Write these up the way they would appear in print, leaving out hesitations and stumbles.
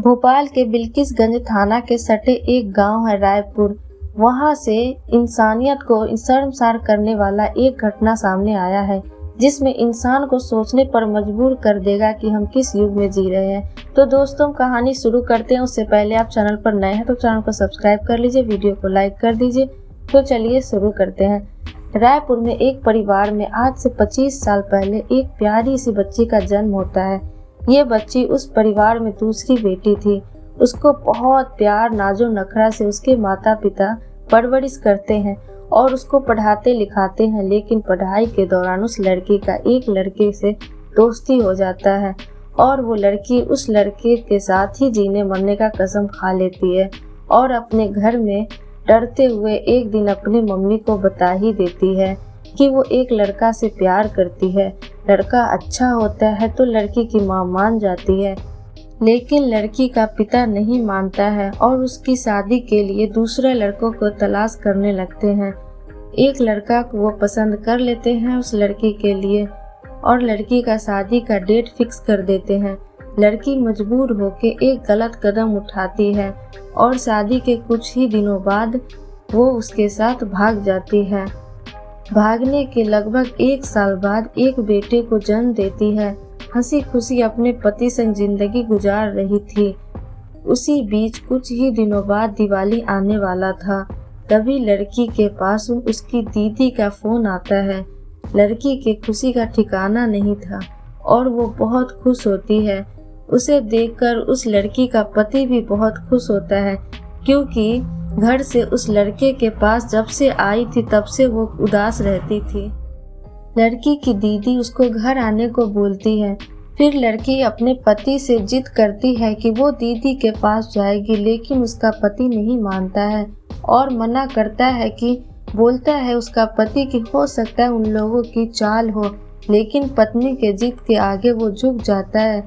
भोपाल के बिल्किसगंज थाना के सटे एक गांव है रायपुर। वहां से इंसानियत को शर्मसार करने वाला एक घटना सामने आया है, जिसमें इंसान को सोचने पर मजबूर कर देगा कि हम किस युग में जी रहे हैं। तो दोस्तों, कहानी शुरू करते हैं। उससे पहले आप चैनल पर नए हैं तो चैनल को सब्सक्राइब कर लीजिए, वीडियो को लाइक कर दीजिए। तो चलिए शुरू करते हैं। रायपुर में एक परिवार में आज से 25 साल पहले एक प्यारी सी बच्ची का जन्म होता है। ये बच्ची उस परिवार में दूसरी बेटी थी। उसको बहुत प्यार नाजो नखरा से उसके माता पिता परवरिश करते हैं और उसको पढ़ाते लिखाते हैं, लेकिन पढ़ाई के दौरान उस लड़की का एक लड़के से दोस्ती हो जाता है और वो लड़की उस लड़के के साथ ही जीने मरने का कसम खा लेती है और अपने घर में डरते हुए एक दिन अपनी मम्मी को बता ही देती है कि वो एक लड़का से प्यार करती है। लड़का अच्छा होता है तो लड़की की माँ मान जाती है, लेकिन लड़की का पिता नहीं मानता है और उसकी शादी के लिए दूसरे लड़कों को तलाश करने लगते हैं। एक लड़का को वो पसंद कर लेते हैं उस लड़की के लिए और लड़की का शादी का डेट फिक्स कर देते हैं। लड़की मजबूर होकर एक गलत कदम उठाती है और शादी के कुछ ही दिनों बाद वो उसके साथ भाग जाती है। भागने के लगभग 1 साल बाद एक बेटे को जन्म देती है। हंसी खुशी अपने पति संग जिंदगी गुजार रही थी। उसी बीच कुछ ही दिनों बाद दिवाली आने वाला था। तभी लड़की के पास उसकी दीदी का फोन आता है। लड़की के खुशी का ठिकाना नहीं था और वो बहुत खुश होती है। उसे देखकर उस लड़की का पति भी बहुत खुश होता है, क्योंकि घर से उस लड़के के पास जब से आई थी तब से वो उदास रहती थी। लड़की की दीदी उसको घर आने को बोलती है। फिर लड़की अपने पति से जिद करती है कि वो दीदी के पास जाएगी, लेकिन उसका पति नहीं मानता है और मना करता है कि बोलता है उसका पति कि हो सकता है उन लोगों की चाल हो, लेकिन पत्नी के जिद के आगे वो झुक जाता है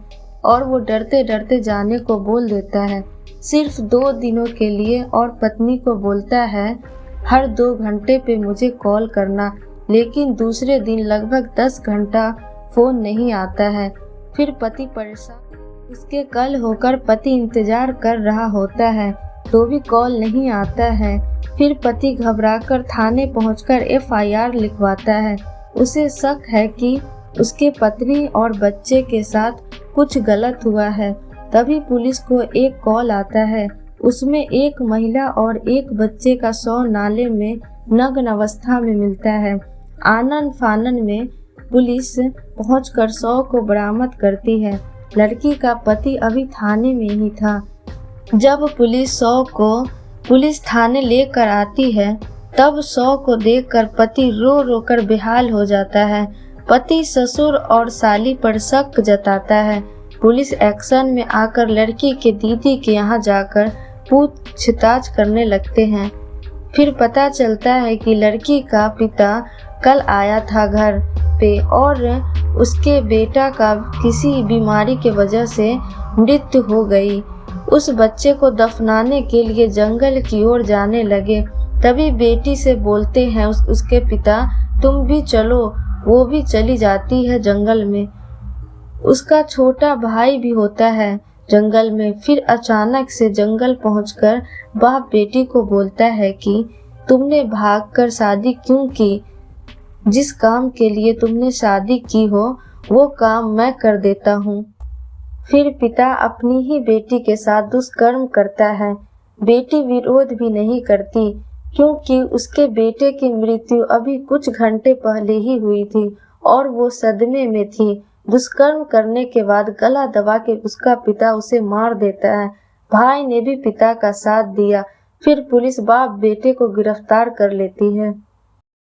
और वो डरते डरते जाने को बोल देता है, सिर्फ 2 दिनों के लिए। और पत्नी को बोलता है हर 2 घंटे पे मुझे कॉल करना, लेकिन दूसरे दिन लगभग 10 घंटा फोन नहीं आता है। फिर पति परेशान, उसके कल होकर पति इंतजार कर रहा होता है तो भी कॉल नहीं आता है। फिर पति घबराकर थाने पहुंचकर FIR लिखवाता है। उसे शक है कि उसके पत्नी और बच्चे के साथ कुछ गलत हुआ है। तभी पुलिस को एक कॉल आता है। उसमें एक महिला और एक बच्चे का शव नाले में नग्न अवस्था में मिलता है। आनन फानन में पुलिस पहुंचकर शव को बरामद करती है। लड़की का पति अभी थाने में ही था। जब पुलिस शव को पुलिस थाने लेकर आती है, तब शव को देखकर पति रो रो कर बेहाल हो जाता है। पति ससुर और साली पर शक जताता है। पुलिस एक्शन में आकर लड़की के दीदी के यहाँ जाकर पूछताछ करने लगते हैं। फिर पता चलता है कि लड़की का पिता कल आया था घर पे और उसके बेटा का किसी बीमारी के वजह से मृत्यु हो गई। उस बच्चे को दफनाने के लिए जंगल की ओर जाने लगे। तभी बेटी से बोलते हैं उसके पिता, तुम भी चलो। वो भी चली जाती है जंगल में। उसका छोटा भाई भी होता है जंगल में। फिर अचानक से जंगल पहुंचकर बाप बेटी को बोलता है कि तुमने भागकर शादी क्यों की? जिस काम के लिए तुमने शादी की हो वो काम मैं कर देता हूँ। फिर पिता अपनी ही बेटी के साथ दुष्कर्म करता है। बेटी विरोध भी नहीं करती, क्योंकि उसके बेटे की मृत्यु अभी कुछ घंटे पहले ही हुई थी और वो सदमे में थी। दुष्कर्म करने के बाद गला दबा के उसका पिता उसे मार देता है। भाई ने भी पिता का साथ दिया। फिर पुलिस बाप बेटे को गिरफ्तार कर लेती है।